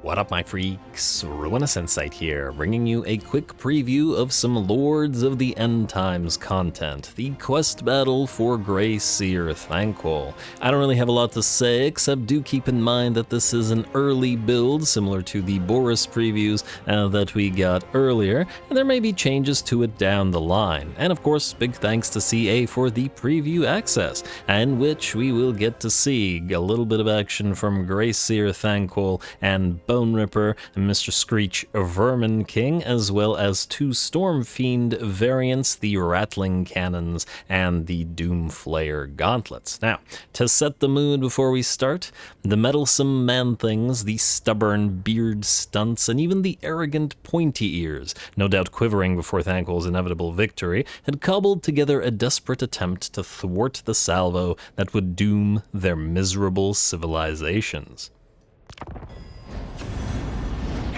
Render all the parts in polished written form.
What up, my freaks? RuinusInsight here, bringing you a quick preview of some Lords of the End Times content, the quest battle for Grey Seer Thanquol. I don't really have a lot to say, except do keep in mind that this is an early build, similar to the Boris previews that we got earlier, and there may be changes to it down the line. And of course, big thanks to CA for the preview access, in which we will get to see a little bit of action from Grey Seer Thanquol and Boneripper and Mr. Skreech Verminking, as well as two Stormfiend variants, the Rattling Cannons and the Doomflayer Gauntlets. Now, to set the mood before we start, the meddlesome man-things, the stubborn beard stunts, and even the arrogant pointy ears, no doubt quivering before Thanquol's inevitable victory, had cobbled together a desperate attempt to thwart the salvo that would doom their miserable civilizations.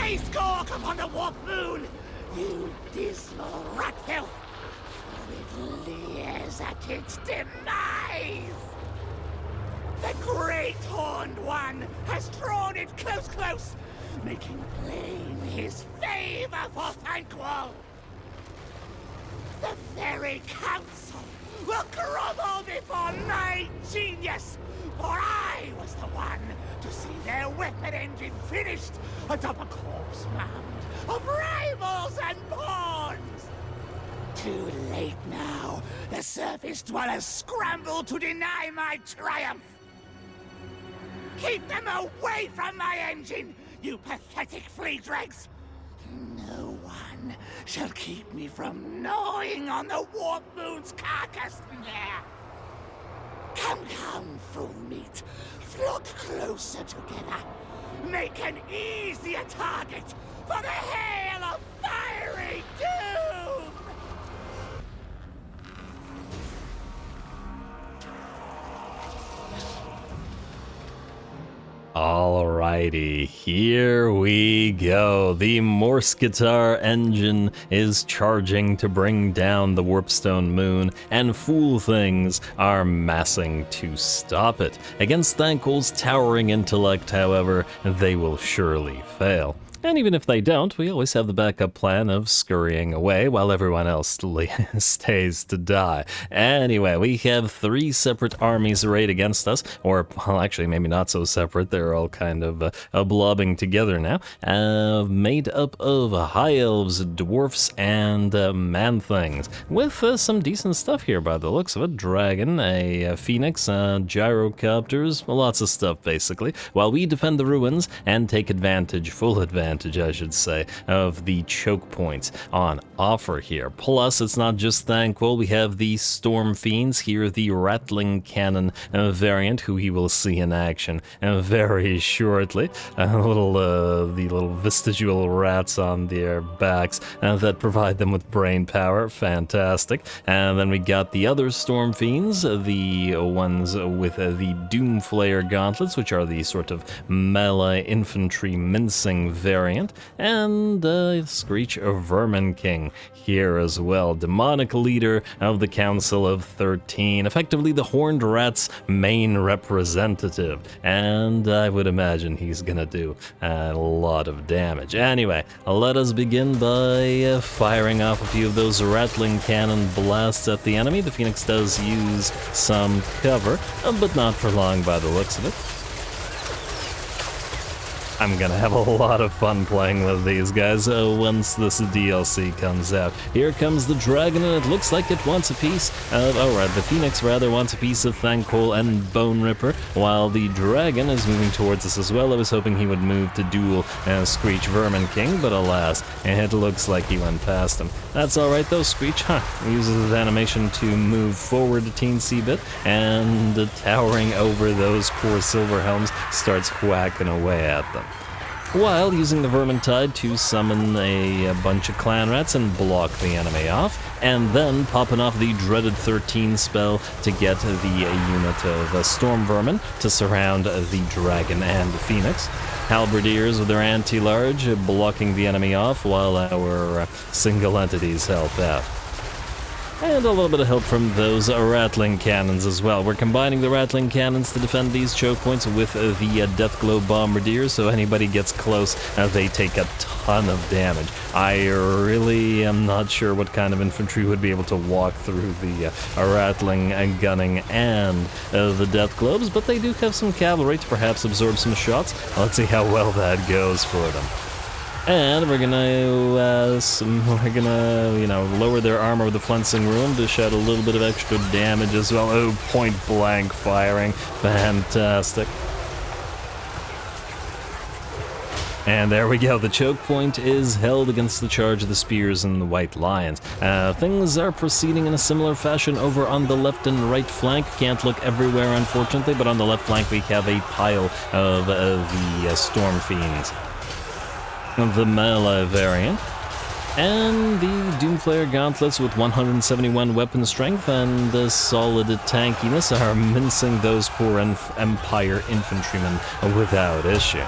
A stalk upon the warp moon, you dismal rat filth, for it leers at its demise. The great horned one has drawn it close, making plain his favor for Thanquol. The very council will grovel before my genius, for I was the one to see their weapon engine finished atop a corpse mound of rivals and pawns. Too late now. The surface dwellers scramble to deny my triumph. Keep them away from my engine, you pathetic flea dregs. No one shall keep me from gnawing on the warp moon's carcass there. Come, fool meat. Flock closer together. Make an easier target for the hail of fiery doom! Alrighty, here we go. The Morse guitar engine is charging to bring down the Warpstone Moon, and fool things are massing to stop it. Against Thanquol's towering intellect, however, they will surely fail. And even if they don't, we always have the backup plan of scurrying away while everyone else stays to die. Anyway, we have three separate armies arrayed against us, or, well, actually, maybe not so separate. They're all kind of blobbing together now, made up of high elves, dwarfs, and man-things, with some decent stuff here by the looks of it. Dragon, a phoenix, gyrocopters, lots of stuff, basically, while we defend the ruins and take full advantage, I should say, of the choke points on offer here. Plus, it's not just Thanquol, we have the Stormfiends here, the Rattling Cannon variant, who he will see in action very shortly. The little vestigial rats on their backs that provide them with brain power. Fantastic. And then we got the other Stormfiends, the ones with the Doomflayer Gauntlets, which are the sort of melee infantry mincing variant, and Skreech Verminking here as well, demonic leader of the Council of 13, effectively the Horned Rat's main representative, and I would imagine he's gonna do a lot of damage. Anyway, let us begin by firing off a few of those Rattling Cannon blasts at the enemy. The Phoenix does use some cover, but not for long by the looks of it. I'm gonna have a lot of fun playing with these guys once this DLC comes out. Here comes the dragon, and it looks like it wants a piece of, the Phoenix rather wants a piece of Thanquol and Boneripper, while the dragon is moving towards us as well. I was hoping he would move to duel Skreech Verminking, but alas, it looks like he went past him. That's alright though. Skreech, uses his animation to move forward a teensy bit, and towering over those core silver helms, starts whacking away at them, while using the Vermintide to summon a bunch of clan rats and block the enemy off, and then popping off the dreaded 13 spell to get the unit of Storm Vermin to surround the dragon and the Phoenix. Halberdiers with their anti-large blocking the enemy off while our single entities help out. And a little bit of help from those rattling cannons as well. We're combining the rattling cannons to defend these choke points with the Deathglow Bombardiers, so anybody gets close, they take a ton of damage. I really am not sure what kind of infantry would be able to walk through the rattling and gunning and the Death Globes, but they do have some cavalry to perhaps absorb some shots. Let's see how well that goes for them. And we're gonna, lower their armor with the flensing room to shed a little bit of extra damage as well. Oh, point blank firing. Fantastic. And there we go, the choke point is held against the charge of the spears and the White Lions. Things are proceeding in a similar fashion over on the left and right flank. Can't look everywhere, unfortunately, but on the left flank we have a pile of the Stormfiends, the melee variant, and the Doomflayer Gauntlets with 171 weapon strength and solid tankiness are mincing those poor Empire infantrymen without issue.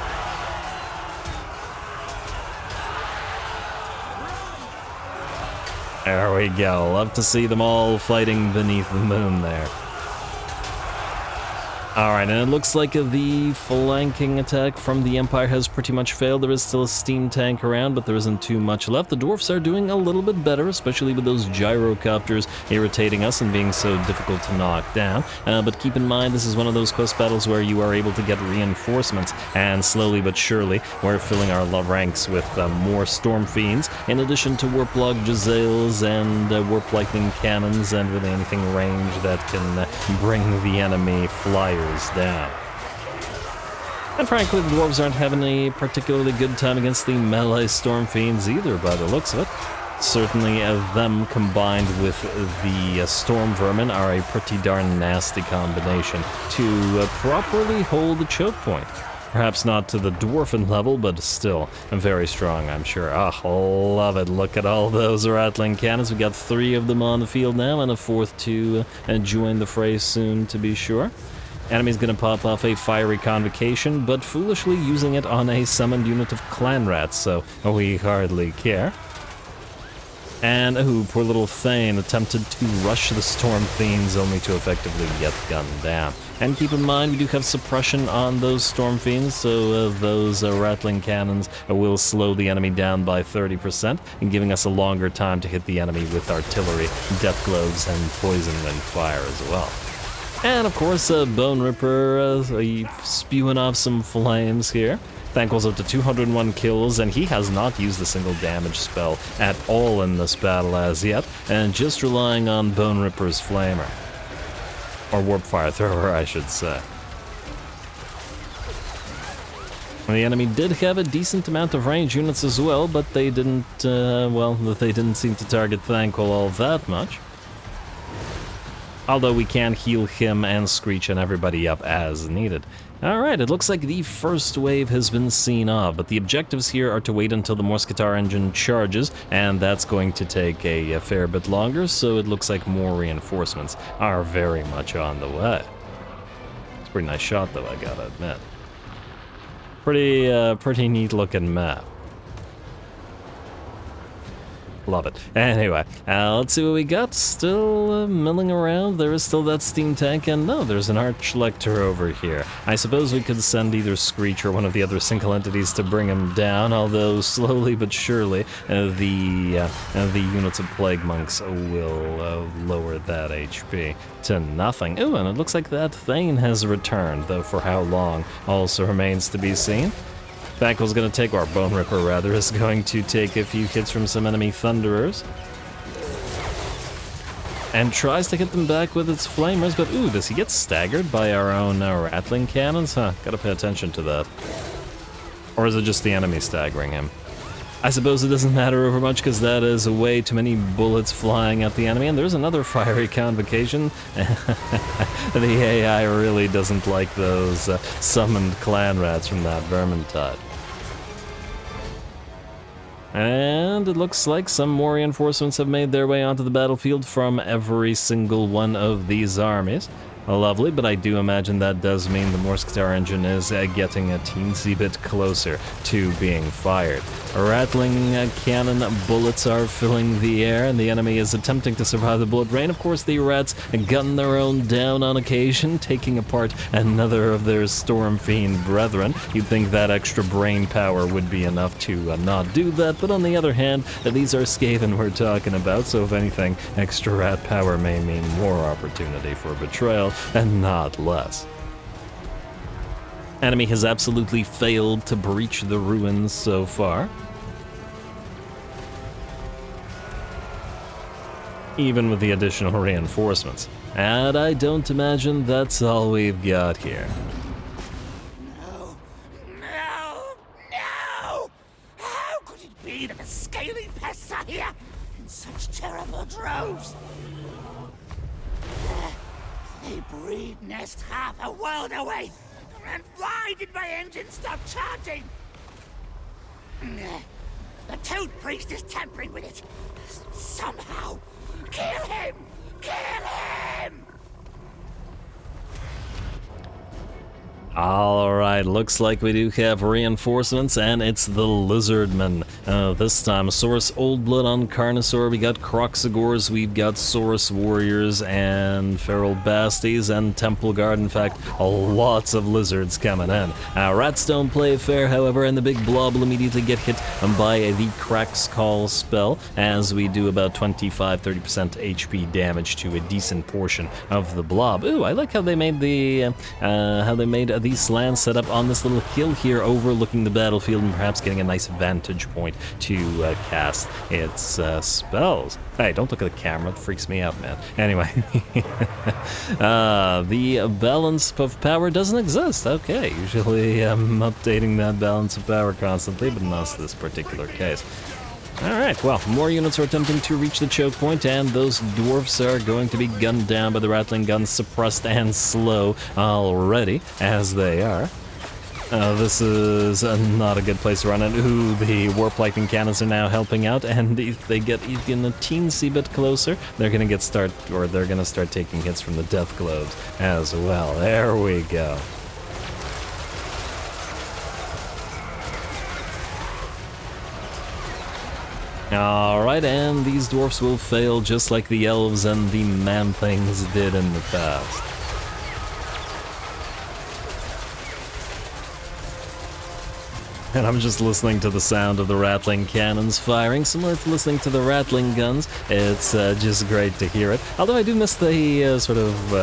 There we go. Love to see them all fighting beneath the moon there. Alright, and it looks like the flanking attack from the Empire has pretty much failed. There is still a steam tank around, but there isn't too much left. The dwarfs are doing a little bit better, especially with those gyrocopters irritating us and being so difficult to knock down. But keep in mind, this is one of those quest battles where you are able to get reinforcements, and slowly but surely, we're filling our ranks with more Stormfiends, in addition to Warplog Jezzails and Warp Lightning Cannons, and really anything ranged that can bring the enemy flyers down. And frankly, the dwarves aren't having a particularly good time against the melee Stormfiends either, by the looks of it. Certainly them combined with the Storm Vermin are a pretty darn nasty combination to properly hold the choke point. Perhaps not to the dwarfen level, but still very strong, I'm sure. Love it. Look at all those rattling cannons. We got 3 of them on the field now, and a 4th to join the fray soon, to be sure. Enemy's gonna pop off a fiery convocation, but foolishly using it on a summoned unit of clan rats, so we hardly care. And, poor little Thane attempted to rush the Stormfiends only to effectively get gunned down. And keep in mind, we do have suppression on those Stormfiends, so those rattling cannons will slow the enemy down by 30%, and giving us a longer time to hit the enemy with artillery, death globes, and poison wind fire as well. And of course, Boneripper spewing off some flames here. Thanquol's up to 201 kills, and he has not used a single damage spell at all in this battle as yet, and just relying on Boneripper's Flamer. Or Warp Fire Thrower, I should say. The enemy did have a decent amount of range units as well, but they didn't, they didn't seem to target Thanquol all that much. Although we can heal him and Skreech and everybody up as needed. Alright, it looks like the first wave has been seen off, but the objectives here are to wait until the Morsketar engine charges, and that's going to take a fair bit longer, so it looks like more reinforcements are very much on the way. It's a pretty nice shot though, I gotta admit. Pretty neat looking map. Love it. Anyway, let's see what we got. Still milling around. There is still that steam tank, and no, there's an Archlector over here. I suppose we could send either Skreech or one of the other single entities to bring him down, although slowly but surely the units of Plague Monks will lower that HP to nothing. Ooh, and it looks like that Thane has returned, though for how long also remains to be seen. Thanquol's gonna take, or Boneripper rather, is going to take a few hits from some enemy Thunderers. And tries to hit them back with its Flamers, but ooh, does he get staggered by our own Rattling Cannons? Gotta pay attention to that. Or is it just the enemy staggering him? I suppose it doesn't matter over much, because that is way too many bullets flying at the enemy, and there's another fiery convocation. The AI really doesn't like those summoned clan rats from that Vermintide. And it looks like some more reinforcements have made their way onto the battlefield from every single one of these armies. Lovely, but I do imagine that does mean the Morsketar engine is getting a teensy bit closer to being fired. Rattling cannon bullets are filling the air, and the enemy is attempting to survive the bullet rain. Of course, the rats gun their own down on occasion, taking apart another of their Stormfiend brethren. You'd think that extra brain power would be enough to not do that, but on the other hand, these are Skaven we're talking about, so if anything, extra rat power may mean more opportunity for betrayal, and not less. Enemy has absolutely failed to breach the ruins so far. Even with the additional reinforcements. And I don't imagine that's all we've got here. No! No! No! How could it be that the scaly pests are here in such terrible droves? They breed nest half a world away. And why did my engine stop charging? The Toad Priest is tampering with it. Somehow. Kill him! Kill him! Alright, looks like we do have reinforcements, and it's the Lizardmen. This time, Saurus Old Blood on Carnosaur, we got Croxagores, we've got Saurus Warriors, and Feral Basties, and Temple Guard. In fact, lots of lizards coming in. Rats don't play fair, however, and the big blob will immediately get hit by the Crack's Call spell, as we do about 25-30% HP damage to a decent portion of the blob. Ooh, I like how they made the the slant set up on this little hill here overlooking the battlefield and perhaps getting a nice vantage point to cast its spells. Hey, don't look at the camera, it freaks me out, man. Anyway, the balance of power doesn't exist. Okay, usually I'm updating that balance of power constantly, but not this particular case. Alright, well, more units are attempting to reach the choke point, and those dwarfs are going to be gunned down by the rattling guns, suppressed and slow already, as they are. This is not a good place to run it. Ooh, the warp lightning cannons are now helping out, and if they get even a teensy bit closer, they're gonna start taking hits from the death globes as well. There we go. Alright, and these dwarfs will fail just like the elves and the man-things did in the past. And I'm just listening to the sound of the rattling cannons firing, similar to listening to the rattling guns. It's just great to hear it. Although I do miss the sort of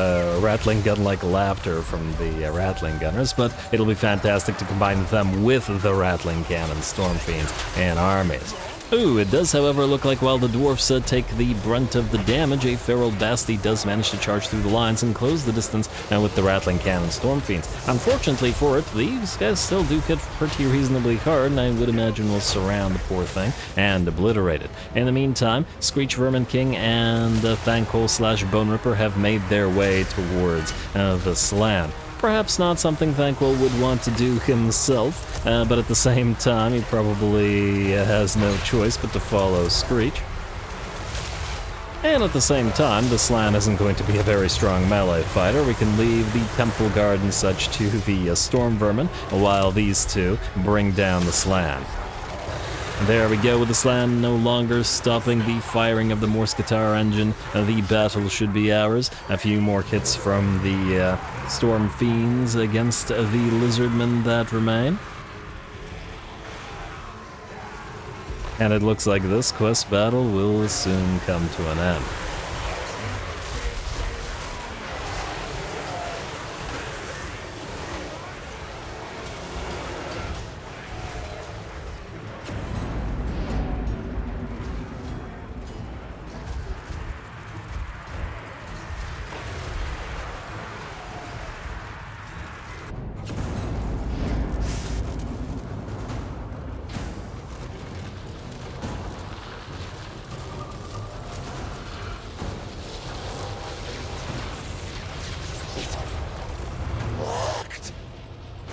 rattling gun-like laughter from the rattling gunners, but it'll be fantastic to combine them with the rattling cannons, Stormfiends, and armies. Ooh, it does, however, look like while the dwarfs take the brunt of the damage, a feral Basti does manage to charge through the lines and close the distance with the rattling cannon Stormfiends. Unfortunately for it, these guys still do hit pretty reasonably hard, and I would imagine will surround the poor thing and obliterate it. In the meantime, Skreech Verminking and Thanquol / Boneripper have made their way towards the slan. Perhaps not something Thanquol would want to do himself, but at the same time, he probably has no choice but to follow Skreech. And at the same time, the Slan isn't going to be a very strong melee fighter. We can leave the Temple Guard and such to the Storm Vermin, while these two bring down the Slan. There we go with the Slan no longer stopping the firing of the Morsketar engine. The battle should be ours. A few more hits from the Stormfiends against the Lizardmen that remain. And it looks like this quest battle will soon come to an end.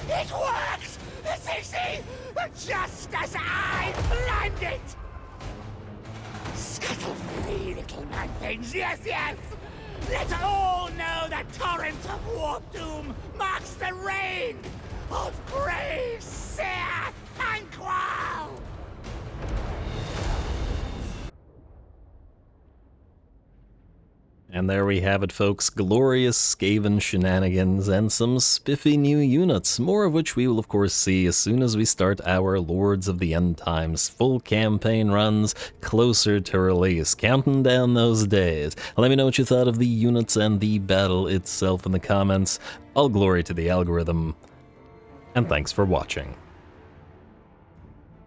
It worked! See? Just as I planned it! Scuttle free, little man things, yes! Let all know that torrent of warp doom marks the reign of Grey Seer Thanquol! And there we have it, folks. Glorious Skaven shenanigans and some spiffy new units, more of which we will of course see as soon as we start our Lords of the End Times full campaign runs closer to release. Counting down those days. Let me know what you thought of the units and the battle itself in the comments. All glory to the algorithm, and thanks for watching.